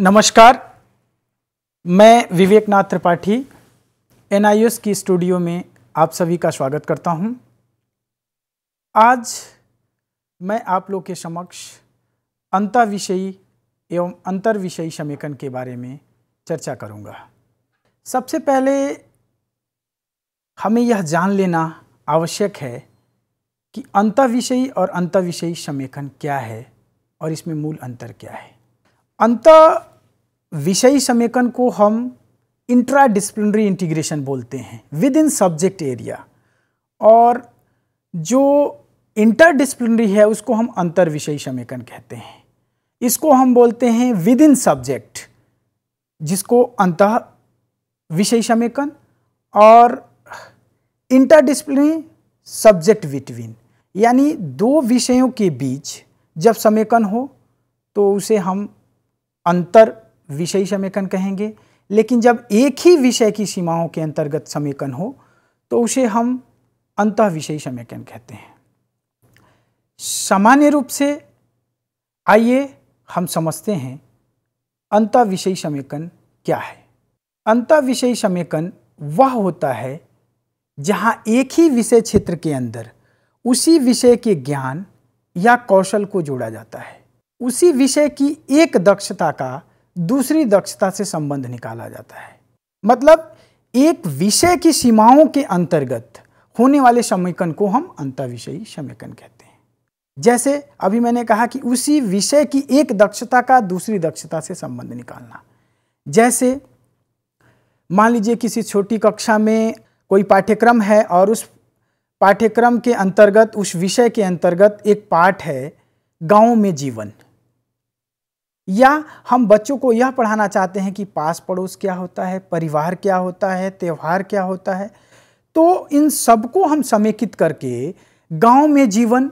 नमस्कार, मैं विवेकनाथ त्रिपाठी NIOS की स्टूडियो में आप सभी का स्वागत करता हूं। आज मैं आप लोग के समक्ष अंतःविषयी एवं अंतर्विषयी समेकन के बारे में चर्चा करूंगा। सबसे पहले हमें यह जान लेना आवश्यक है कि अंतःविषयी और अंतर्विषयी समेकन क्या है और इसमें मूल अंतर क्या है। अंतःविषयी समेकन को हम इंट्राडिसिप्लिनरी इंटीग्रेशन बोलते हैं विद इन सब्जेक्ट एरिया, और जो इंटरडिसिप्लिनरी है उसको हम अंतर्विषयी समेकन कहते हैं। इसको हम बोलते हैं विद इन सब्जेक्ट, जिसको अंतः विषयी समेकन, और इंटरडिसिप्लिनरी सब्जेक्ट बिटवीन, यानी दो विषयों के बीच जब समेकन हो तो उसे हम अंतर विषयी समेकन कहेंगे। लेकिन जब एक ही विषय की सीमाओं के अंतर्गत समेकन हो तो उसे हम अंतः विषयी समेकन कहते हैं। सामान्य रूप से आइए हम समझते हैं अंतः विषयी समेकन क्या है। अंतः विषयी समेकन वह होता है जहां एक ही विषय क्षेत्र के अंदर उसी विषय के ज्ञान या कौशल को जोड़ा जाता है। उसी विषय की एक दक्षता का दूसरी दक्षता से संबंध निकाला जाता है। मतलब एक विषय की सीमाओं के अंतर्गत होने वाले समेकन को हम अंतःविषयी समेकन कहते हैं। जैसे अभी मैंने कहा कि उसी विषय की एक दक्षता का दूसरी दक्षता से संबंध निकालना। जैसे मान लीजिए किसी छोटी कक्षा में कोई पाठ्यक्रम है और उस पाठ्यक्रम के अंतर्गत, उस विषय के अंतर्गत एक पाठ है गांव में जीवन, या हम बच्चों को यह पढ़ाना चाहते हैं कि पास पड़ोस क्या होता है, परिवार क्या होता है, त्यौहार क्या होता है। तो इन सबको हम समेकित करके गांव में जीवन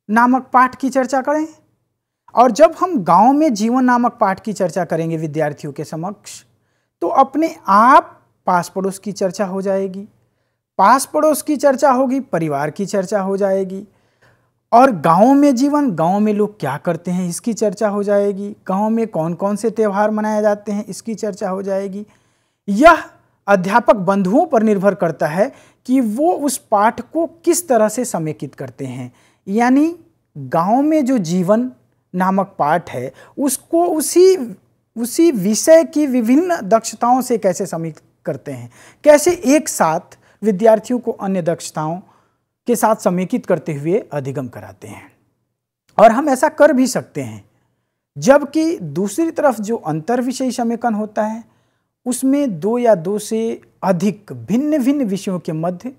नामक पाठ की चर्चा करें। और जब हम गांव में जीवन नामक पाठ की चर्चा करेंगे विद्यार्थियों के समक्ष, तो अपने आप पास पड़ोस की चर्चा हो जाएगी, पास पड़ोस की चर्चा होगी, परिवार की चर्चा हो जाएगी, और गांव में जीवन, गांव में लोग क्या करते हैं इसकी चर्चा हो जाएगी, गांव में कौन कौन से त्यौहार मनाए जाते हैं इसकी चर्चा हो जाएगी। यह अध्यापक बंधुओं पर निर्भर करता है कि वो उस पाठ को किस तरह से समेकित करते हैं। यानी गांव में जो जीवन नामक पाठ है उसको उसी विषय की विभिन्न दक्षताओं से कैसे समेकित करते हैं, कैसे एक साथ विद्यार्थियों को अन्य दक्षताओं के साथ समेकित करते हुए अधिगम कराते हैं। और हम ऐसा कर भी सकते हैं। जबकि दूसरी तरफ जो अंतर्विषयी समेकन होता है उसमें दो या दो से अधिक भिन्न भिन्न विषयों के मध्य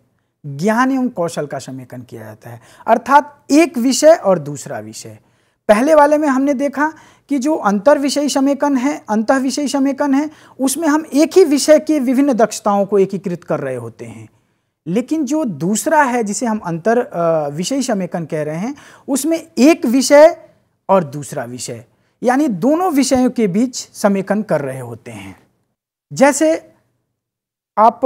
ज्ञान एवं कौशल का समेकन किया जाता है, अर्थात एक विषय और दूसरा विषय। पहले वाले में हमने देखा कि जो अंतर्विषयी समेकन है, अंतःविषयी समेकन है, उसमें हम एक ही विषय की विभिन्न दक्षताओं को एकीकृत कर रहे होते हैं। लेकिन जो दूसरा है जिसे हम अंतर विषयी समेकन कह रहे हैं, उसमें एक विषय और दूसरा विषय, यानी दोनों विषयों के बीच समेकन कर रहे होते हैं। जैसे आप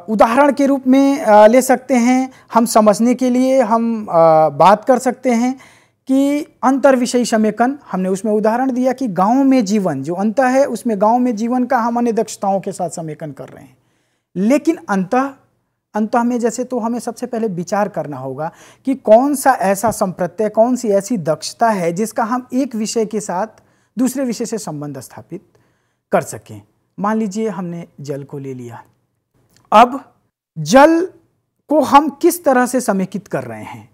उदाहरण के रूप में ले सकते हैं, हम समझने के लिए हम बात कर सकते हैं कि अंतर्विषयी समेकन, हमने उसमें उदाहरण दिया कि गांव में जीवन, जो अंतः है उसमें गांव में जीवन का हम अन्य दक्षताओं के साथ समेकन कर रहे हैं। लेकिन अंतः में जैसे तो हमें सबसे पहले विचार करना होगा कि कौन सा ऐसा संप्रत्यय, कौन सी ऐसी दक्षता है जिसका हम एक विषय के साथ दूसरे विषय से संबंध स्थापित कर सकें। मान लीजिए हमने जल को ले लिया। अब जल को हम किस तरह से समेकित कर रहे हैं,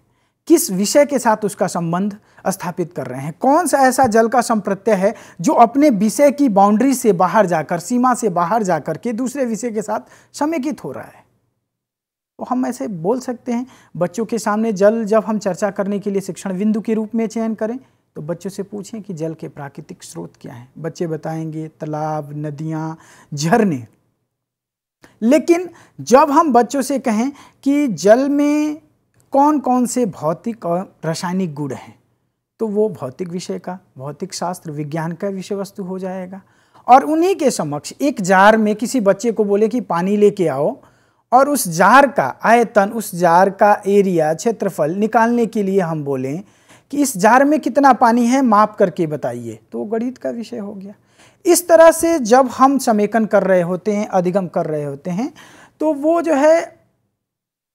किस विषय के साथ उसका संबंध स्थापित कर रहे हैं, कौन सा ऐसा जल का संप्रत्यय है जो अपने विषय की बाउंड्री से बाहर जाकर, सीमा से बाहर जाकर के दूसरे विषय के साथ समेकित हो रहा है। तो हम ऐसे बोल सकते हैं, बच्चों के सामने जल जब हम चर्चा करने के लिए शिक्षण बिंदु के रूप में चयन करें तो बच्चों से पूछें कि जल के प्राकृतिक स्रोत क्या हैं। बच्चे बताएंगे तालाब, नदियाँ, झरने। लेकिन जब हम बच्चों से कहें कि जल में कौन कौन से भौतिक और रासायनिक गुण हैं, तो वो भौतिक विषय का, भौतिक शास्त्र, विज्ञान का विषय वस्तु हो जाएगा। और उन्हीं के समक्ष एक जार में किसी बच्चे को बोले कि पानी लेके आओ, और उस जार का आयतन, उस जार का एरिया, क्षेत्रफल निकालने के लिए हम बोलें कि इस जार में कितना पानी है माप करके बताइए, तो वो गणित का विषय हो गया। इस तरह से जब हम समेकन कर रहे होते हैं, अधिगम कर रहे होते हैं, तो वो जो है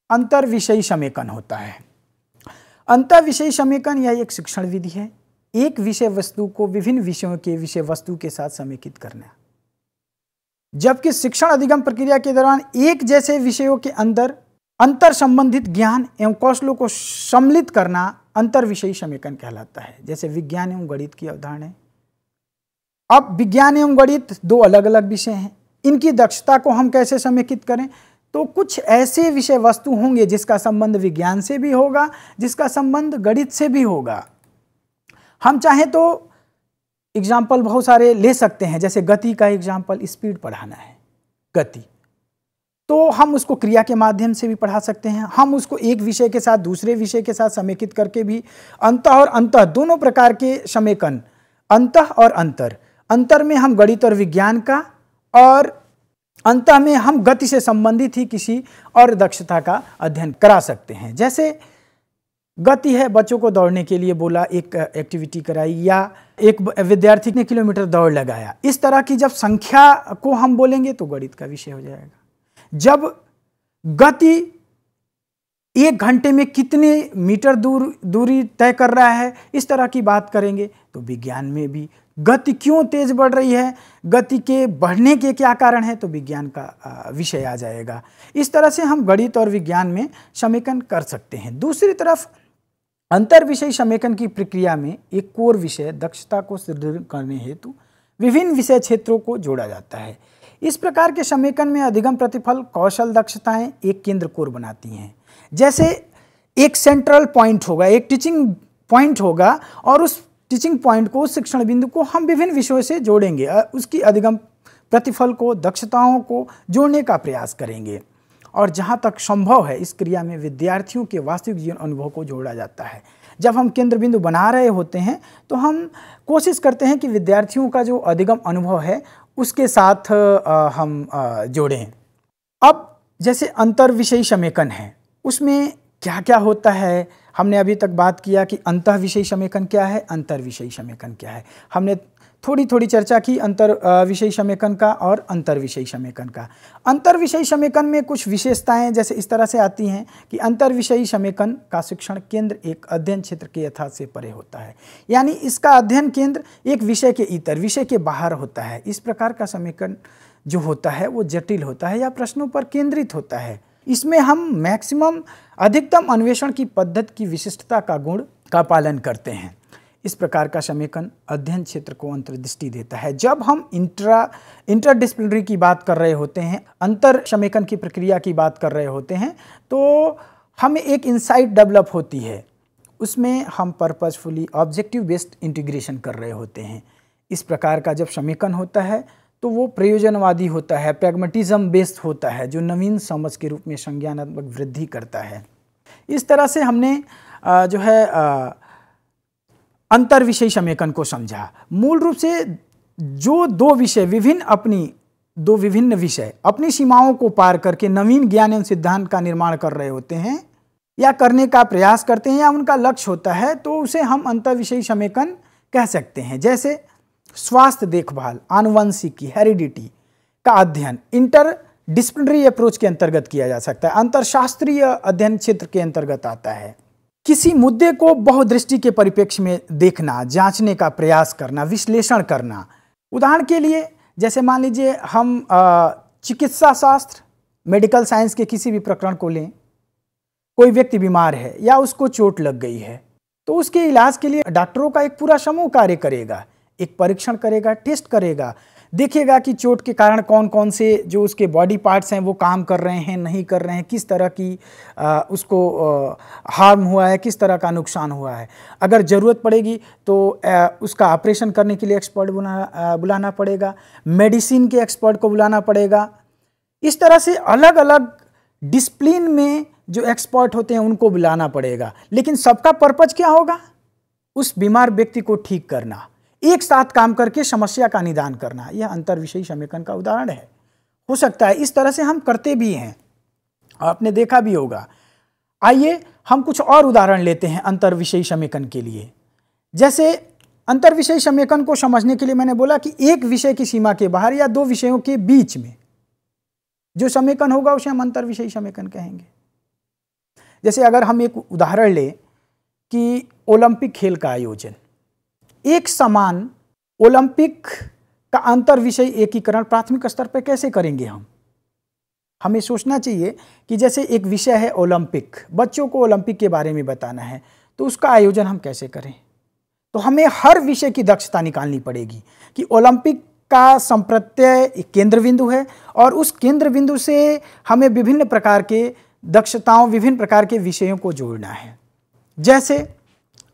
अंतर विषयी समेकन होता है। अंतर विषयी समेकन यह एक शिक्षण विधि है, एक विषय वस्तु को विभिन्न विषयों के विषय वस्तु के साथ समेकित करना। जबकि शिक्षण अधिगम प्रक्रिया के दौरान एक जैसे विषयों के अंदर अंतर संबंधित ज्ञान एवं कौशलों को सम्मिलित करना अंतर विषयी समेकन कहलाता है। जैसे विज्ञान एवं गणित की अवधारणा है। अब विज्ञान एवं गणित दो अलग अलग विषय हैं, इनकी दक्षता को हम कैसे समेकित करें? तो कुछ ऐसे विषय वस्तु होंगे जिसका संबंध विज्ञान से भी होगा, जिसका संबंध गणित से भी होगा। हम चाहें तो एग्जाम्पल बहुत सारे ले सकते हैं, जैसे गति का एग्जाम्पल, स्पीड पढ़ाना है गति, तो हम उसको क्रिया के माध्यम से भी पढ़ा सकते हैं। हम उसको एक विषय के साथ दूसरे विषय के साथ समेकित करके भी अंतः और अंतः दोनों प्रकार के समेकन, अंतः और अंतर में हम गणित और विज्ञान का, और अंतः में हम गति से संबंधित ही किसी और दक्षता का अध्ययन करा सकते हैं। जैसे गति है, बच्चों को दौड़ने के लिए बोला, एक एक्टिविटी कराई, या एक विद्यार्थी ने किलोमीटर दौड़ लगाया। इस तरह की जब संख्या को हम बोलेंगे तो गणित का विषय हो जाएगा। जब गति 1 घंटे में कितने मीटर दूरी तय कर रहा है, इस तरह की बात करेंगे तो विज्ञान में भी गति क्यों तेज बढ़ रही है, गति के बढ़ने के क्या कारण है, तो विज्ञान का विषय आ जाएगा। इस तरह से हम गणित और विज्ञान में समेकन कर सकते हैं। दूसरी तरफ अंतर विषय समेकन की प्रक्रिया में एक कोर विषय दक्षता को सुदृढ़ करने हेतु विभिन्न विषय क्षेत्रों को जोड़ा जाता है। इस प्रकार के समेकन में अधिगम प्रतिफल कौशल दक्षताएं एक केंद्र कोर बनाती हैं। जैसे एक सेंट्रल पॉइंट होगा, एक टीचिंग पॉइंट होगा, और उस टीचिंग पॉइंट को, उस शिक्षण बिंदु को हम विभिन्न विषयों से जोड़ेंगे, उसकी अधिगम प्रतिफल को, दक्षताओं को जोड़ने का प्रयास करेंगे। और जहाँ तक संभव है इस क्रिया में विद्यार्थियों के वास्तविक जीवन अनुभव को जोड़ा जाता है। जब हम केंद्र बिंदु बना रहे होते हैं तो हम कोशिश करते हैं कि विद्यार्थियों का जो अधिगम अनुभव है उसके साथ हम जोड़ें। अब जैसे अंतर विषयी समेकन है, उसमें क्या क्या होता है, हमने अभी तक बात किया कि अंतः विषयी समेकन क्या है, अंतर विषयी समेकन क्या है। हमने थोड़ी चर्चा की अंतर विषयी समेकन का और अंतर विषयी समेकन का। अंतर विषयी समेकन में कुछ विशेषताएं जैसे इस तरह से आती हैं कि अंतर विषयी समेकन का शिक्षण केंद्र एक अध्ययन क्षेत्र के यथार्थ से परे होता है, यानी इसका अध्ययन केंद्र एक विषय के इतर, विषय के बाहर होता है। इस प्रकार का समेकन जो होता है वो जटिल होता है या प्रश्नों पर केंद्रित होता है। इसमें हम मैक्सिमम अधिकतम अन्वेषण की पद्धति की विशिष्टता का गुण का पालन करते हैं। इस प्रकार का समेकन अध्ययन क्षेत्र को अंतर्दृष्टि देता है। जब हम इंटरडिसिप्लिनरी की बात कर रहे होते हैं, अंतर समेकन की प्रक्रिया की बात कर रहे होते हैं, तो हमें एक इंसाइट डेवलप होती है, उसमें हम पर्पसफुली ऑब्जेक्टिव बेस्ड इंटीग्रेशन कर रहे होते हैं। इस प्रकार का जब समेकन होता है तो वो प्रयोजनवादी होता है, प्रैग्मेटिज्म बेस्ड होता है, जो नवीन समझ के रूप में संज्ञानात्मक वृद्धि करता है। इस तरह से हमने जो है अंतर विषयी समेकन को समझा। मूल रूप से जो दो विभिन्न विषय अपनी सीमाओं को पार करके नवीन ज्ञान एवं सिद्धांत का निर्माण कर रहे होते हैं या करने का प्रयास करते हैं या उनका लक्ष्य होता है, तो उसे हम अंतर विषयी समेकन कह सकते हैं। जैसे स्वास्थ्य देखभाल, आनुवंशिकी, हेरिडिटी का अध्ययन इंटर डिसिप्लिनरी अप्रोच के अंतर्गत किया जा सकता है, अंतरशास्त्रीय अध्ययन क्षेत्र के अंतर्गत आता है। किसी मुद्दे को बहुदृष्टि के परिप्रेक्ष्य में देखना, जांचने का प्रयास करना, विश्लेषण करना। उदाहरण के लिए जैसे मान लीजिए हम चिकित्सा शास्त्र, मेडिकल साइंस के किसी भी प्रकरण को लें, कोई व्यक्ति बीमार है या उसको चोट लग गई है, तो उसके इलाज के लिए डॉक्टरों का एक पूरा समूह कार्य करेगा, एक परीक्षण करेगा, टेस्ट करेगा, देखेगा कि चोट के कारण कौन कौन से जो उसके बॉडी पार्ट्स हैं वो काम कर रहे हैं, नहीं कर रहे हैं, किस तरह की उसको हार्म हुआ है, किस तरह का नुकसान हुआ है। अगर ज़रूरत पड़ेगी तो उसका ऑपरेशन करने के लिए एक्सपर्ट बुलाना पड़ेगा, मेडिसिन के एक्सपर्ट को बुलाना पड़ेगा। इस तरह से अलग अलग डिसिप्लिन में जो एक्सपर्ट होते हैं उनको बुलाना पड़ेगा, लेकिन सबका पर्पज क्या होगा? उस बीमार व्यक्ति को ठीक करना, एक साथ काम करके समस्या का निदान करना। यह अंतर विषयी समेकन का उदाहरण है। हो सकता है इस तरह से हम करते भी हैं, आपने देखा भी होगा। आइए हम कुछ और उदाहरण लेते हैं अंतर विषयी समेकन के लिए। जैसे अंतर विषयी समेकन को समझने के लिए मैंने बोला कि एक विषय की सीमा के बाहर या दो विषयों के बीच में जो समेकन होगा उसे हम अंतर विषयी समेकन कहेंगे। जैसे अगर हम एक उदाहरण लें कि ओलंपिक खेल का आयोजन, एक समान ओलंपिक का अंतर विषय एकीकरण प्राथमिक स्तर पर कैसे करेंगे हम? हमें सोचना चाहिए कि जैसे एक विषय है ओलंपिक, बच्चों को ओलंपिक के बारे में बताना है, तो उसका आयोजन हम कैसे करें? तो हमें हर विषय की दक्षता निकालनी पड़ेगी कि ओलंपिक का संप्रत्यय एक केंद्र बिंदु है और उस केंद्र बिंदु से हमें विभिन्न प्रकार के दक्षताओं, विभिन्न प्रकार के विषयों को जोड़ना है। जैसे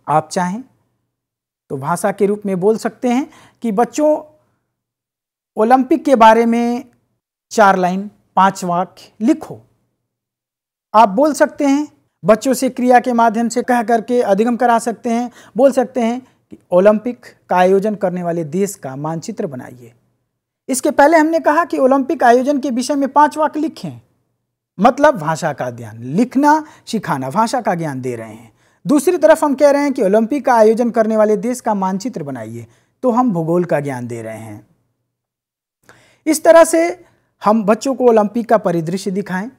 आप चाहें तो भाषा के रूप में बोल सकते हैं कि बच्चों ओलंपिक के बारे में 4 लाइन 5 वाक्य लिखो। आप बोल सकते हैं, बच्चों से क्रिया के माध्यम से कह करके अधिगम करा सकते हैं। बोल सकते हैं कि ओलंपिक का आयोजन करने वाले देश का मानचित्र बनाइए। इसके पहले हमने कहा कि ओलंपिक आयोजन के विषय में 5 वाक्य लिखें, मतलब भाषा का ज्ञान, लिखना सिखाना, भाषा का ज्ञान दे रहे हैं। दूसरी तरफ हम कह रहे हैं कि ओलंपिक का आयोजन करने वाले देश का मानचित्र बनाइए, तो हम भूगोल का ज्ञान दे रहे हैं। इस तरह से हम बच्चों को ओलंपिक का परिदृश्य दिखाएं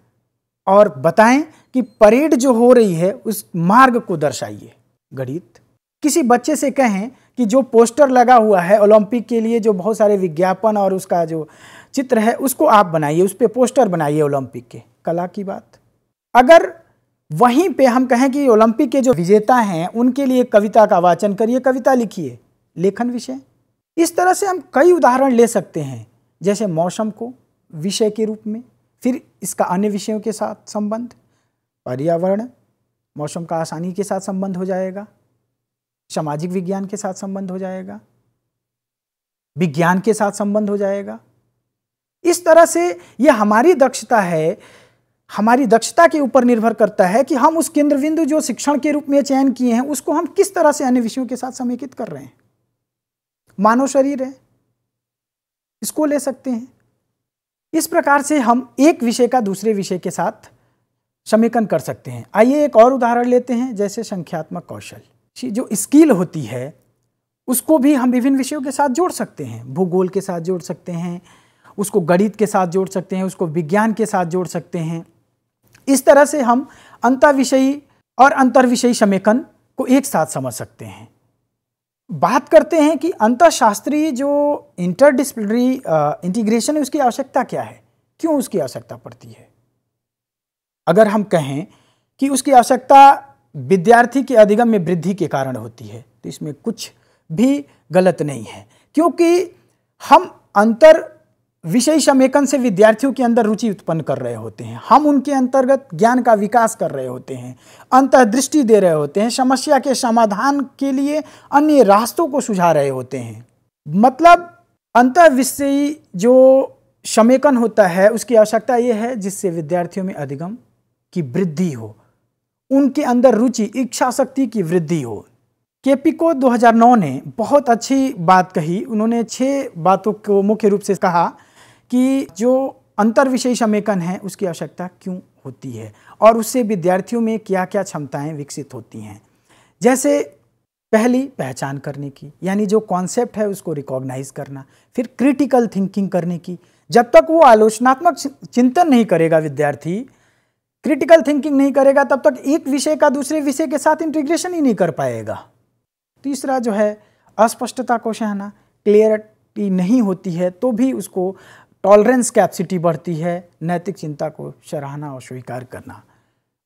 और बताएं कि परेड जो हो रही है उस मार्ग को दर्शाइए। गणित, किसी बच्चे से कहें कि जो पोस्टर लगा हुआ है ओलंपिक के लिए, जो बहुत सारे विज्ञापन और उसका जो चित्र है उसको आप बनाइए, उस पर पोस्टर बनाइए ओलंपिक के। कला की बात। अगर वहीं पे हम कहें कि ओलंपिक के जो विजेता हैं उनके लिए कविता का वाचन करिए, कविता लिखिए, लेखन विषय। इस तरह से हम कई उदाहरण ले सकते हैं। जैसे मौसम को विषय के रूप में, फिर इसका अन्य विषयों के साथ संबंध, पर्यावरण, मौसम का आसानी के साथ संबंध हो जाएगा, सामाजिक विज्ञान के साथ संबंध हो जाएगा, विज्ञान के साथ संबंध हो जाएगा। इस तरह से यह हमारी दक्षता है, हमारी दक्षता के ऊपर निर्भर करता है कि हम उस केंद्र बिंदु जो शिक्षण के रूप में चयन किए हैं उसको हम किस तरह से अन्य विषयों के साथ समेकित कर रहे हैं। मानव शरीर है, इसको ले सकते हैं। इस प्रकार से हम एक विषय का दूसरे विषय के साथ समेकन कर सकते हैं। आइए एक और उदाहरण लेते हैं। जैसे संख्यात्मक कौशल, जो स्किल होती है उसको भी हम विभिन्न विषयों के साथ जोड़ सकते हैं। भूगोल के साथ जोड़ सकते हैं, उसको गणित के साथ जोड़ सकते हैं, उसको विज्ञान के साथ जोड़ सकते हैं। इस तरह से हम अंतःविषयी और अंतर्विषयी समेकन को एक साथ समझ सकते हैं। बात करते हैं कि अंतःशास्त्रीय जो इंटरडिसिप्लिनरी इंटीग्रेशन है उसकी आवश्यकता क्या है, क्यों उसकी आवश्यकता पड़ती है। अगर हम कहें कि उसकी आवश्यकता विद्यार्थी के अधिगम में वृद्धि के कारण होती है तो इसमें कुछ भी गलत नहीं है, क्योंकि हम अंतर विषय समेकन से विद्यार्थियों के अंदर रुचि उत्पन्न कर रहे होते हैं। हम उनके अंतर्गत ज्ञान का विकास कर रहे होते हैं, अंतर्दृष्टि दे रहे होते हैं, समस्या के समाधान के लिए अन्य रास्तों को सुझा रहे होते हैं। मतलब अंतर्विषयी जो समेकन होता है उसकी आवश्यकता यह है जिससे विद्यार्थियों में अधिगम की वृद्धि हो, उनके अंदर रुचि, इच्छा शक्ति की वृद्धि हो। केपिको 2009 ने बहुत अच्छी बात कही। उन्होंने 6 बातों को मुख्य रूप से कहा कि जो अंतर्विषयी समेकन है उसकी आवश्यकता क्यों होती है और उससे विद्यार्थियों में क्या क्या क्षमताएं विकसित होती हैं। जैसे पहली, पहचान करने की, यानी जो कॉन्सेप्ट है उसको रिकॉग्नाइज करना। फिर क्रिटिकल थिंकिंग करने की। जब तक वो आलोचनात्मक चिंतन नहीं करेगा विद्यार्थी, क्रिटिकल थिंकिंग नहीं करेगा, तब तक एक विषय का दूसरे विषय के साथ इंटीग्रेशन ही नहीं कर पाएगा। तीसरा जो है अस्पष्टता को सहना, क्लियरिटी नहीं होती है तो भी उसको टॉलरेंस कैपेसिटी बढ़ती है, नैतिक चिंता को सराहना और स्वीकार करना।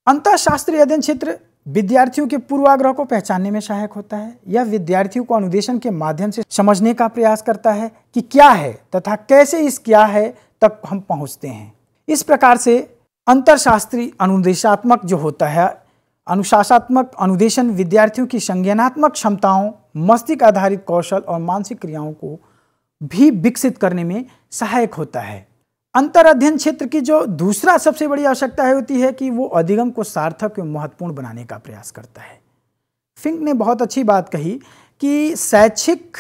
अंतःशास्त्रीय अध्ययन क्षेत्र विद्यार्थियों के पूर्वाग्रह को पहचानने में सहायक होता है। यह विद्यार्थियों को अनुदेशन के माध्यम से समझने का प्रयास करता है कि क्या है तथा कैसे इस क्या है तक हम पहुंचते हैं। इस प्रकार से अंतरशास्त्रीय अनुदेशात्मक जो होता है, अनुशासनात्मक अनुदेशन विद्यार्थियों की संज्ञानात्मक क्षमताओं, मस्तिष्क आधारित कौशल और मानसिक क्रियाओं को भी विकसित करने में सहायक होता है। अंतर अध्ययन क्षेत्र की जो दूसरा सबसे बड़ी आवश्यकता होती है कि वो अधिगम को सार्थक एवं महत्वपूर्ण बनाने का प्रयास करता है। फिंक ने बहुत अच्छी बात कही कि शैक्षिक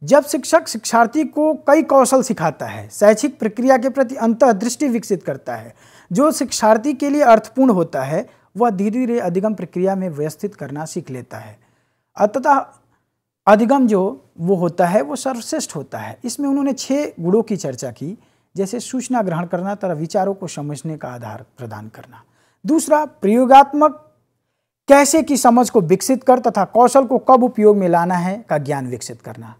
जब शिक्षक शिक्षार्थी को कई कौशल सिखाता है, शैक्षिक प्रक्रिया के प्रति अंतर्दृष्टि विकसित करता है, जो शिक्षार्थी के लिए अर्थपूर्ण होता है, वह धीरे धीरे अधिगम प्रक्रिया में व्यवस्थित करना सीख लेता है। अतः अधिगम जो वो होता है वो सर्वश्रेष्ठ होता है। इसमें उन्होंने 6 गुणों की चर्चा की, जैसे सूचना ग्रहण करना तथा विचारों को समझने का आधार प्रदान करना। दूसरा, प्रयोगात्मक कैसे की समझ को विकसित कर तथा कौशल को कब उपयोग में लाना है का ज्ञान विकसित करना।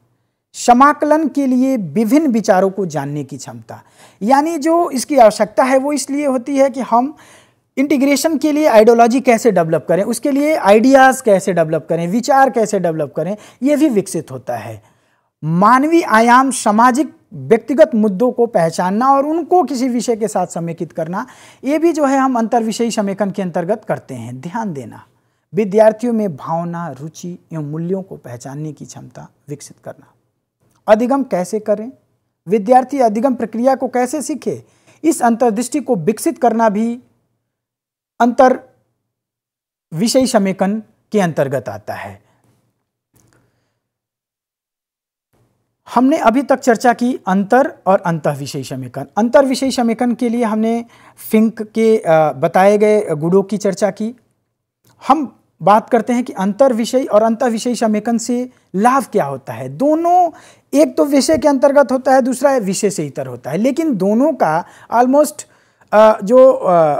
समाकलन के लिए विभिन्न विचारों को जानने की क्षमता, यानी जो इसकी आवश्यकता है वो इसलिए होती है कि हम इंटीग्रेशन के लिए आइडियोलॉजी कैसे डेवलप करें, उसके लिए आइडियाज़ कैसे डेवलप करें, विचार कैसे डेवलप करें, ये भी विकसित होता है। मानवीय आयाम, सामाजिक व्यक्तिगत मुद्दों को पहचानना और उनको किसी विषय के साथ समेकित करना, ये भी जो है हम अंतर्विषयी समेकन के अंतर्गत करते हैं। ध्यान देना, विद्यार्थियों में भावना, रुचि एवं मूल्यों को पहचानने की क्षमता विकसित करना। अधिगम कैसे करें, विद्यार्थी अधिगम प्रक्रिया को कैसे सीखे, इस अंतर्दृष्टि को विकसित करना भी अंतर विषय समेकन के अंतर्गत आता है। हमने अभी तक चर्चा की अंतर और अंतःविषयी समेकन। अंतर्विषयी समेकन के लिए हमने फिंक के बताए गए गुणों की चर्चा की। हम बात करते हैं कि अंतर्विषयी और अंतःविषयी समेकन से लाभ क्या होता है। दोनों, एक तो विषय के अंतर्गत होता है, दूसरा विषय से इतर होता है, लेकिन दोनों का ऑलमोस्ट जो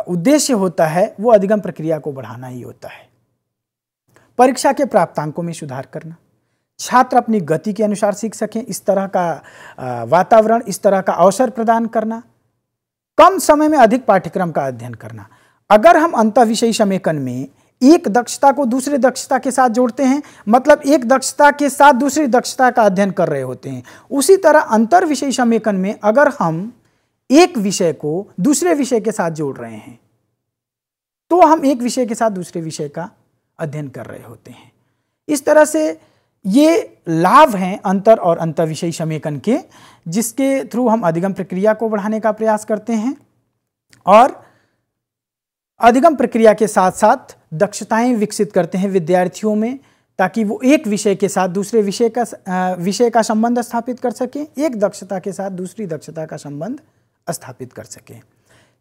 उद्देश्य होता है वो अधिगम प्रक्रिया को बढ़ाना ही होता है। परीक्षा के प्राप्तांकों में सुधार करना, छात्र अपनी गति के अनुसार सीख सकें, इस तरह का वातावरण, इस तरह का अवसर प्रदान करना, कम समय में अधिक पाठ्यक्रम का अध्ययन करना। अगर हम अंतःविषयी समेकन में एक दक्षता को दूसरे दक्षता के साथ जोड़ते हैं, मतलब एक दक्षता के साथ दूसरी दक्षता का अध्ययन कर रहे होते हैं, उसी तरह अंतर्विषयी समेकन में अगर हम एक विषय को दूसरे विषय के साथ जोड़ रहे हैं तो हम एक विषय के साथ दूसरे विषय का अध्ययन कर रहे होते हैं। इस तरह से ये लाभ हैं अंतर और अंतर्विषयी समेकन के, जिसके थ्रू हम अधिगम प्रक्रिया को बढ़ाने का प्रयास करते हैं और अधिगम प्रक्रिया के साथ साथ दक्षताएं विकसित करते हैं विद्यार्थियों में, ताकि वो एक विषय के साथ दूसरे विषय का संबंध स्थापित कर सकें, एक दक्षता के साथ दूसरी दक्षता का संबंध स्थापित कर सकें।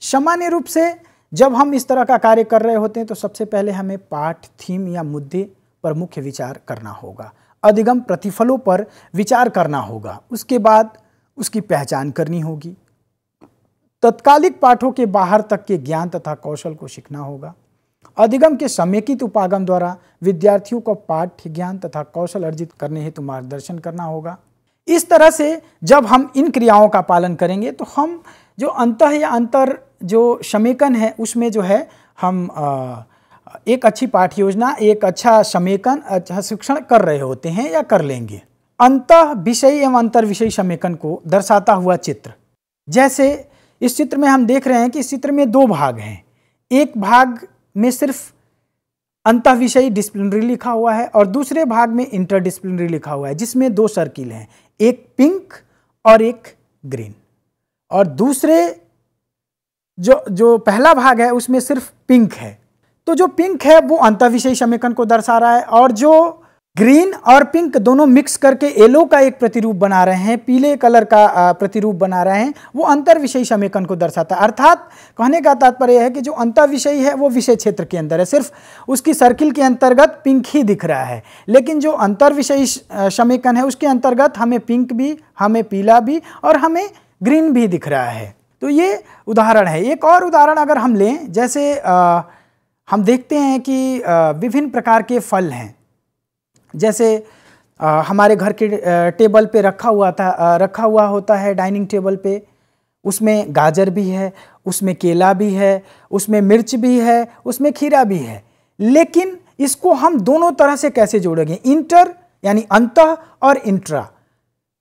सामान्य रूप से जब हम इस तरह का कार्य कर रहे होते हैं तो सबसे पहले हमें पाठ, थीम या मुद्दे पर मुख्य विचार करना होगा, अधिगम प्रतिफलों पर विचार करना होगा, उसके बाद उसकी पहचान करनी होगी, तत्कालिक पाठों के बाहर तक के ज्ञान तथा कौशल को सीखना होगा। अधिगम के समेकित उपागम द्वारा विद्यार्थियों को पाठ्य ज्ञान तथा कौशल अर्जित करने हेतु मार्गदर्शन करना होगा। इस तरह से जब हम इन क्रियाओं का पालन करेंगे तो हम जो अंतः या अंतर जो समेकन है उसमें जो है हम एक अच्छी पाठ्य योजना, एक अच्छा समेकन, अच्छा शिक्षण कर रहे होते हैं या कर लेंगे। अंतः विषय एवं अंतर विषय समेकन को दर्शाता हुआ चित्र, जैसे इस चित्र में हम देख रहे हैं कि इस चित्र में 2 भाग हैं। एक भाग में सिर्फ अंतः विषयी डिसिप्लिनरी लिखा हुआ है और दूसरे भाग में इंटरडिसिप्लिनरी लिखा हुआ है, जिसमें 2 सर्किल हैं, एक पिंक और एक ग्रीन। और दूसरे जो पहला भाग है उसमें सिर्फ पिंक है। तो जो पिंक है वो अंतःविषयी समेकन को दर्शा रहा है और जो ग्रीन और पिंक दोनों मिक्स करके येलो का एक प्रतिरूप बना रहे हैं, पीले कलर का प्रतिरूप बना रहे हैं, वो अंतर्विषयी समेकन को दर्शाता है। अर्थात कहने का तात्पर्य है कि जो अंतर्विषयी है वो विषय क्षेत्र के अंदर है, सिर्फ उसकी सर्किल के अंतर्गत पिंक ही दिख रहा है, लेकिन जो अंतर्विषयी समेकन है उसके अंतर्गत हमें पिंक भी, हमें पीला भी और हमें ग्रीन भी दिख रहा है। तो ये उदाहरण है। एक और उदाहरण अगर हम लें, जैसे हम देखते हैं कि विभिन्न प्रकार के फल हैं, जैसे हमारे घर के टेबल पे रखा हुआ होता है डाइनिंग टेबल पे, उसमें गाजर भी है, उसमें केला भी है, उसमें मिर्च भी है, उसमें खीरा भी है, लेकिन इसको हम दोनों तरह से कैसे जोड़ेंगे, इंटर यानी अंतः और इंट्रा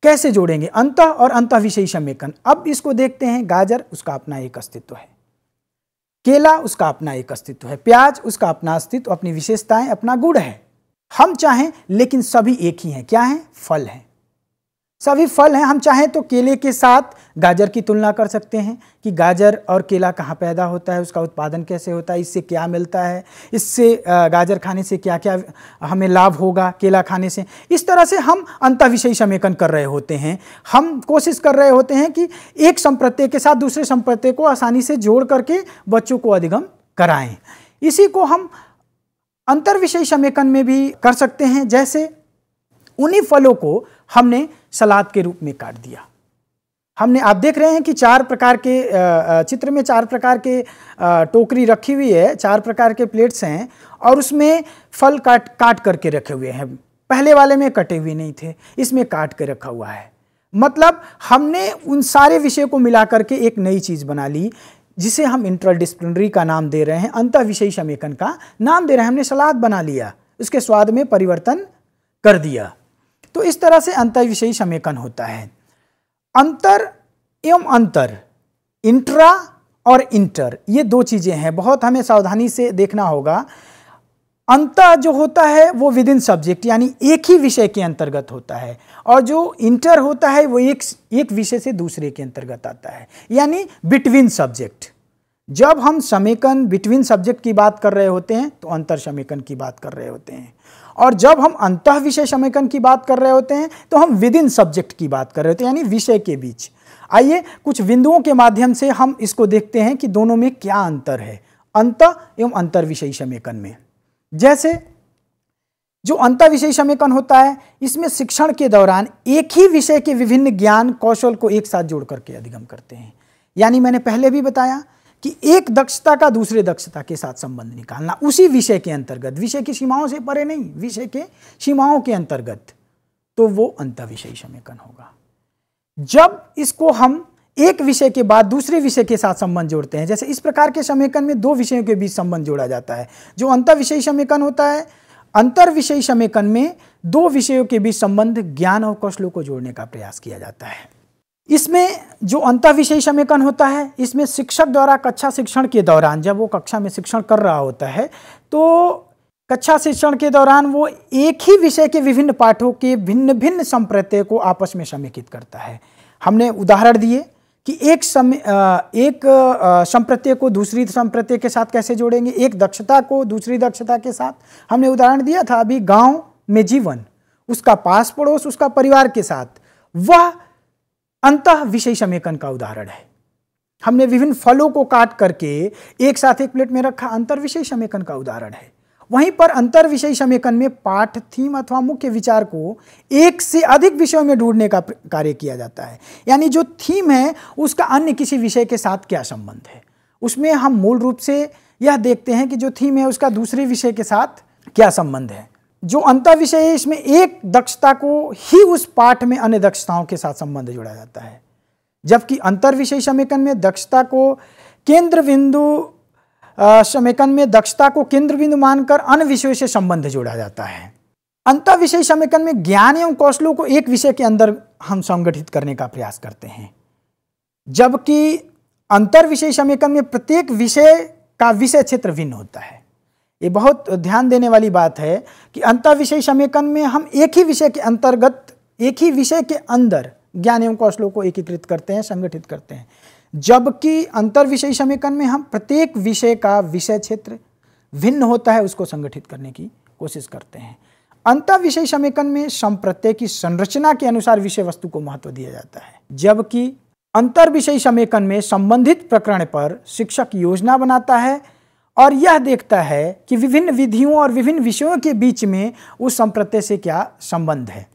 कैसे जोड़ेंगे, अंतः और अंतःविषयी समेकन। अब इसको देखते हैं, गाजर उसका अपना एक अस्तित्व है, केला उसका अपना एक अस्तित्व है, प्याज उसका अपना अस्तित्व, अपनी विशेषताएं, अपना गुण है। हम चाहें, लेकिन सभी एक ही हैं, क्या हैं, फल हैं, सभी फल हैं। हम चाहें तो केले के साथ गाजर की तुलना कर सकते हैं कि गाजर और केला कहाँ पैदा होता है, उसका उत्पादन कैसे होता है, इससे क्या मिलता है, इससे गाजर खाने से क्या क्या हमें लाभ होगा, केला खाने से। इस तरह से हम अंतःविषयी समेकन कर रहे होते हैं। हम कोशिश कर रहे होते हैं कि एक संप्रत्यय के साथ दूसरे संप्रत्यय को आसानी से जोड़ करके बच्चों को अधिगम कराएं। इसी को हम अंतर विषय समेकन में भी कर सकते हैं। जैसे उन्हीं फलों को हमने सलाद के रूप में काट दिया। हमने, आप देख रहे हैं कि 4 प्रकार के चित्र में 4 प्रकार के टोकरी रखी हुई है, 4 प्रकार के प्लेट्स हैं और उसमें फल काट करके रखे हुए हैं। पहले वाले में कटे हुए नहीं थे, इसमें काट के रखा हुआ है। मतलब हमने उन सारे विषय को मिला करके एक नई चीज बना ली, जिसे हम इंटरडिसिप्लिनरी का नाम दे रहे हैं, अंतर विषयी समेकन का नाम दे रहे हैं। हमने सलाद बना लिया, उसके स्वाद में परिवर्तन कर दिया। तो इस तरह से अंतर विषयी समेकन होता है। अंतर एवं अंतर, इंट्रा और इंटर, ये 2 चीजें हैं, बहुत हमें सावधानी से देखना होगा। अंतर जो होता है वो विद इन सब्जेक्ट, यानी एक ही विषय के अंतर्गत होता है, और जो इंटर होता है वो एक विषय से दूसरे के अंतर्गत आता है, यानी बिटवीन सब्जेक्ट। जब हम समेकन बिटवीन सब्जेक्ट की बात कर रहे होते हैं तो अंतर समेकन की बात कर रहे होते हैं, और जब हम अंतः विषय समेकन की बात कर रहे होते हैं तो हम विद इन सब्जेक्ट की बात कर रहे होते हैं, यानी विषय के बीच। आइए कुछ बिंदुओं के माध्यम से हम इसको देखते हैं कि दोनों में क्या अंतर है अंतः एवं अंतर विषयी समेकन में। जैसे जो अंतर विषयी समेकन होता है, इसमें शिक्षण के दौरान एक ही विषय के विभिन्न ज्ञान कौशल को एक साथ जोड़ करके अधिगम करते हैं। यानी मैंने पहले भी बताया कि एक दक्षता का दूसरे दक्षता के साथ संबंध निकालना उसी विषय के अंतर्गत, विषय की सीमाओं से परे नहीं, विषय के सीमाओं के अंतर्गत, तो वो अंतर विषयी समेकन होगा। जब इसको हम एक विषय के बाद दूसरे विषय के साथ संबंध जोड़ते हैं, जैसे इस प्रकार के समेकन में 2 विषयों के बीच संबंध जोड़ा जाता है, जो अंतर विषयी समेकन होता है। अंतर विषयी समेकन में 2 विषयों के बीच संबंध, ज्ञान और कौशलों को जोड़ने का प्रयास किया जाता है। इसमें जो अंतर विषयी समेकन होता है, इसमें शिक्षक द्वारा कक्षा शिक्षण के दौरान, जब वो कक्षा में शिक्षण कर रहा होता है, तो कक्षा शिक्षण के दौरान वो एक ही विषय के विभिन्न पाठों के भिन्न भिन्न संप्रत्यय को आपस में समेकित करता है। हमने उदाहरण दिए कि एक संप्रत्यय को दूसरी संप्रत्यय के साथ कैसे जोड़ेंगे, एक दक्षता को दूसरी दक्षता के साथ। हमने उदाहरण दिया था अभी, गांव में जीवन, उसका पास पड़ोस, उसका परिवार के साथ, वह अंतः विषयी समेकन का उदाहरण है। हमने विभिन्न फलों को काट करके एक साथ एक प्लेट में रखा, अंतर विषयी समेकन का उदाहरण है। वहीं पर अंतर विषयी समेकन में पाठ, थीम अथवा मुख्य विचार को एक से अधिक विषयों में ढूंढने का कार्य किया जाता है। यानी जो थीम है उसका अन्य किसी विषय के साथ क्या संबंध है, उसमें हम मूल रूप से यह देखते हैं कि जो थीम है उसका दूसरे विषय के साथ क्या संबंध है। जो अंतर विषय है, इसमें एक दक्षता को ही उस पाठ में अन्य दक्षताओं के साथ संबंध जोड़ा जाता है, जबकि अंतर विषयी समेकन में दक्षता को केंद्र बिंदु समेकन में दक्षता को केंद्र बिंदु मानकर अन्य विषयों से संबंध जोड़ा जाता है। अंतर विषयी समेकन में ज्ञान एवं कौशलों को एक विषय के अंदर हम संगठित करने का प्रयास करते हैं, जबकि अंतर विषयी समेकन में प्रत्येक विषय का विषय क्षेत्र भिन्न होता है। ये बहुत ध्यान देने वाली बात है कि अंतर विषयी समेकन में हम एक ही विषय के अंतर्गत, एक ही विषय के अंदर ज्ञान एवं कौशलों को एकीकृत करते हैं, संगठित करते हैं, जबकि अंतर विषयी समेकन में हम प्रत्येक विषय का विषय क्षेत्र भिन्न होता है, उसको संगठित करने की कोशिश करते हैं। अंतर विषयी समेकन में संप्रत्यय की संरचना के अनुसार विषय वस्तु को महत्व दिया जाता है, जबकि अंतर विषयी समेकन में संबंधित प्रकरण पर शिक्षक योजना बनाता है और यह देखता है कि विभिन्न विधियों और विभिन्न विषयों के बीच में उस संप्रत्यय से क्या संबंध है।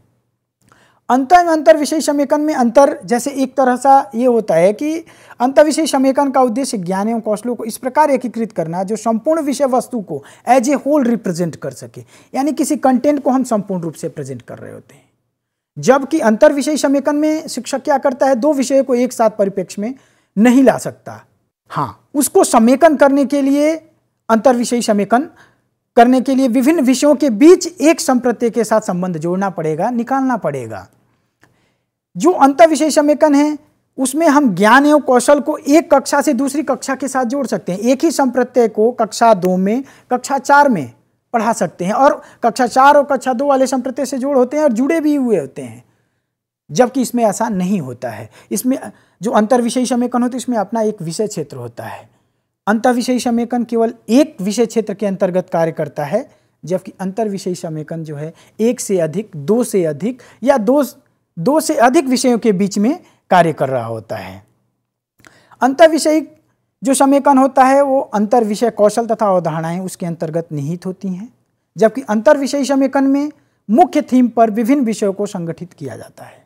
अंतर विषयी समेकन में अंतर, जैसे एक तरह सा ये होता है कि अंतर विषयी समेकन का उद्देश्य ज्ञान एवं कौशलों को इस प्रकार एकीकृत करना जो संपूर्ण विषय वस्तु को एज ए होल रिप्रेजेंट कर सके, यानी किसी कंटेंट को हम संपूर्ण रूप से प्रेजेंट कर रहे होते हैं। जबकि अंतर विषयी समेकन में शिक्षक क्या करता है, 2 विषयों को एक साथ परिप्रेक्ष्य में नहीं ला सकता। हाँ, उसको समेकन करने के लिए, अंतर विषयी समेकन करने के लिए विभिन्न विषयों के बीच एक संप्रत्यय के साथ संबंध जोड़ना पड़ेगा, निकालना पड़ेगा। जो अंतर विषयी समेकन है उसमें हम ज्ञान एवं कौशल को एक कक्षा से दूसरी कक्षा के साथ जोड़ सकते हैं। एक ही संप्रत्यय को कक्षा 2 में, कक्षा 4 में पढ़ा सकते हैं और कक्षा 4 और कक्षा 2 वाले संप्रत्यय से जोड़ होते हैं और जुड़े भी हुए होते हैं, जबकि इसमें ऐसा नहीं होता है। इसमें जो अंतर विषयी समेकन होता है इसमें अपना एक विषय क्षेत्र होता है। अंतर विषयी समेकन केवल एक विषय क्षेत्र के अंतर्गत कार्य करता है, जबकि अंतर विषयी समेकन जो है एक से अधिक, 2 से अधिक या दो से अधिक विषयों के बीच में कार्य कर रहा होता है। अंतर विषयी जो समेकन होता है वो अंतर विषय कौशल तथा अवधारणाएं उसके अंतर्गत निहित होती हैं, जबकि अंतर विषयी समेकन में मुख्य थीम पर विभिन्न विषयों को संगठित किया जाता है।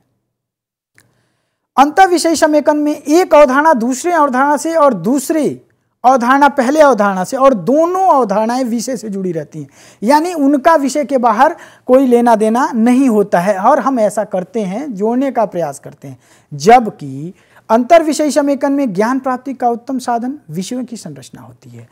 अंतर विषयी समेकन में एक अवधारणा दूसरे अवधारणा से और दूसरी अवधारणा पहले अवधारणा से और दोनों अवधारणाएं विषय से जुड़ी रहती हैं, यानी उनका विषय के बाहर कोई लेना देना नहीं होता है और हम ऐसा करते हैं, जोड़ने का प्रयास करते हैं। जबकि अंतर विषयी समेकन में ज्ञान प्राप्ति का उत्तम साधन विषयों की संरचना होती है।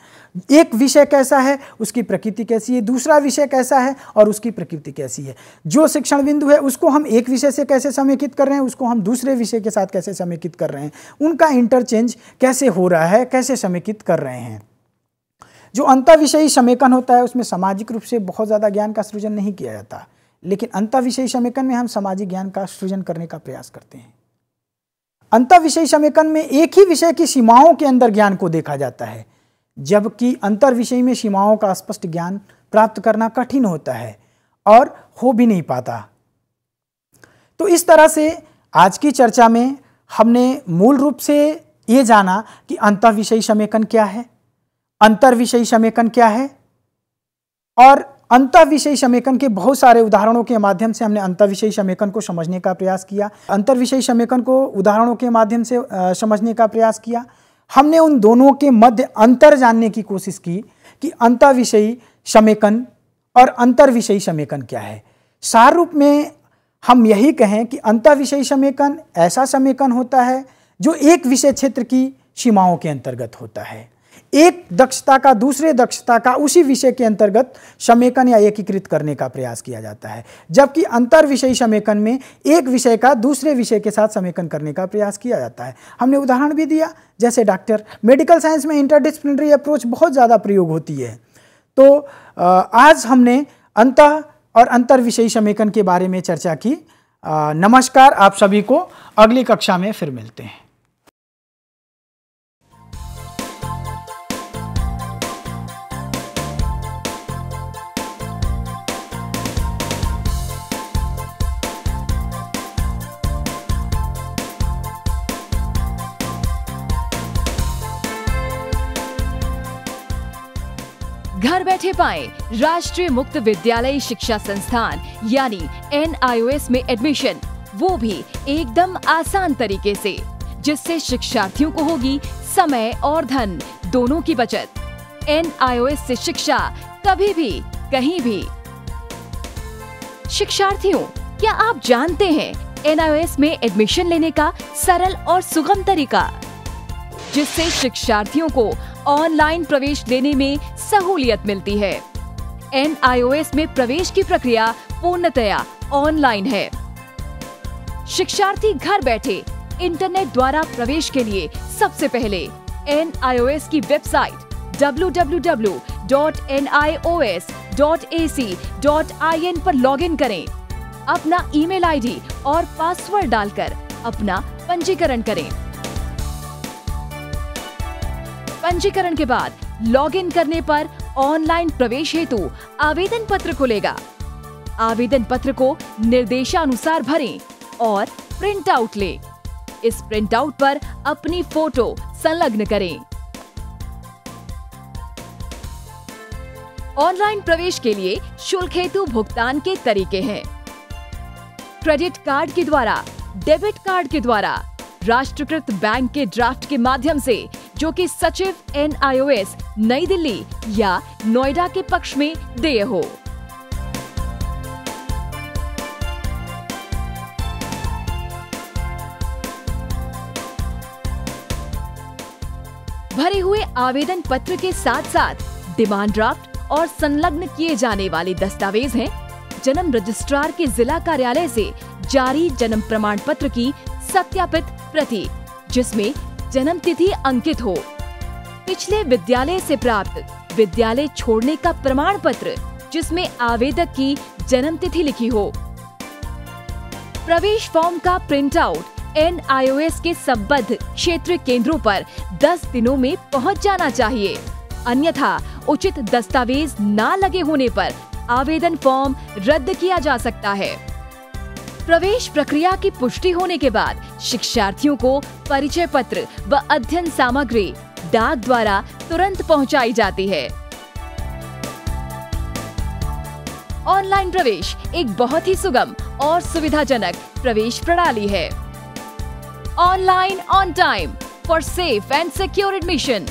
एक विषय कैसा है, उसकी प्रकृति कैसी है, दूसरा विषय कैसा है और उसकी प्रकृति कैसी है। जो शिक्षण बिंदु है उसको हम एक विषय से कैसे समेकित कर रहे हैं, उसको हम दूसरे विषय के साथ कैसे समेकित कर रहे हैं, उनका इंटरचेंज कैसे हो रहा है, कैसे समेकित कर रहे हैं। जो अंतर विषयी समेकन होता है उसमें सामाजिक रूप से बहुत ज़्यादा ज्ञान का सृजन नहीं किया जाता, लेकिन अंतर विषयी समेकन में हम सामाजिक ज्ञान का सृजन करने का प्रयास करते हैं। अंतर विषयी समेकन में एक ही विषय की सीमाओं के अंदर ज्ञान को देखा जाता है, जबकि अंतर विषय में सीमाओं का स्पष्ट ज्ञान प्राप्त करना कठिन होता है और हो भी नहीं पाता। तो इस तरह से आज की चर्चा में हमने मूल रूप से ये जाना कि अंतर विषयी समेकन क्या है, अंतर विषयी समेकन क्या है, और अंतर विषयी समेकन के बहुत सारे उदाहरणों के माध्यम से हमने अंतर विषयी समेकन को समझने का प्रयास किया। अंतर विषयी समेकन को उदाहरणों के माध्यम से समझने का प्रयास किया। हमने उन दोनों के मध्य अंतर जानने की कोशिश की कि अंतर विषयी समेकन और अंतर विषयी समेकन क्या है। सार रूप में हम यही कहें कि अंतर विषयी समेकन ऐसा समेकन होता है जो एक विषय क्षेत्र की सीमाओं के अंतर्गत होता है। एक दक्षता का दूसरे दक्षता का उसी विषय के अंतर्गत समेकन या एकीकृत करने का प्रयास किया जाता है, जबकि अंतर विषयी समेकन में एक विषय का दूसरे विषय के साथ समेकन करने का प्रयास किया जाता है। हमने उदाहरण भी दिया, जैसे डॉक्टर, मेडिकल साइंस में इंटरडिसिप्लिनरी अप्रोच बहुत ज़्यादा प्रयोग होती है। तो आज हमने अंतर और अंतर विषयी समेकन के बारे में चर्चा की। नमस्कार, आप सभी को अगली कक्षा में फिर मिलते हैं। घर बैठे पाएं राष्ट्रीय मुक्त विद्यालय शिक्षा संस्थान यानी NIOS में एडमिशन, वो भी एकदम आसान तरीके से, जिससे शिक्षार्थियों को होगी समय और धन दोनों की बचत। NIOS से शिक्षा कभी भी कहीं भी। शिक्षार्थियों, क्या आप जानते हैं NIOS में एडमिशन लेने का सरल और सुगम तरीका, जिससे शिक्षार्थियों को ऑनलाइन प्रवेश लेने में सहूलियत मिलती है। NIOS में प्रवेश की प्रक्रिया पूर्णतया ऑनलाइन है। शिक्षार्थी घर बैठे इंटरनेट द्वारा प्रवेश के लिए सबसे पहले NIOS की वेबसाइट www.nios.ac.in पर लॉगिन करें। अपना ईमेल आईडी और पासवर्ड डालकर अपना पंजीकरण करें। पंजीकरण के बाद लॉगिन करने पर ऑनलाइन प्रवेश हेतु आवेदन पत्र खुलेगा। आवेदन पत्र को निर्देशानुसार भरें और प्रिंट आउट लें। इस प्रिंट आउट पर अपनी फोटो संलग्न करें। ऑनलाइन प्रवेश के लिए शुल्क हेतु भुगतान के तरीके हैं: क्रेडिट कार्ड के द्वारा, डेबिट कार्ड के द्वारा, राष्ट्रीयकृत बैंक के ड्राफ्ट के माध्यम से, जो कि सचिव NIOS नई दिल्ली या नोएडा के पक्ष में देय हो। भरे हुए आवेदन पत्र के साथ साथ डिमांड ड्राफ्ट और संलग्न किए जाने वाले दस्तावेज हैं: जन्म रजिस्ट्रार के जिला कार्यालय से जारी जन्म प्रमाण पत्र की सत्यापित प्रति, जिसमें जन्म तिथि अंकित हो, पिछले विद्यालय से प्राप्त विद्यालय छोड़ने का प्रमाण पत्र, जिसमें आवेदक की जन्म तिथि लिखी हो। प्रवेश फॉर्म का प्रिंट आउट NIOS के संबद्ध क्षेत्रीय केंद्रों पर 10 दिनों में पहुंच जाना चाहिए, अन्यथा उचित दस्तावेज न लगे होने पर आवेदन फॉर्म रद्द किया जा सकता है। प्रवेश प्रक्रिया की पुष्टि होने के बाद शिक्षार्थियों को परिचय पत्र व अध्ययन सामग्री डाक द्वारा तुरंत पहुंचाई जाती है। ऑनलाइन प्रवेश एक बहुत ही सुगम और सुविधाजनक प्रवेश प्रणाली है। Online on time for safe and secure admission.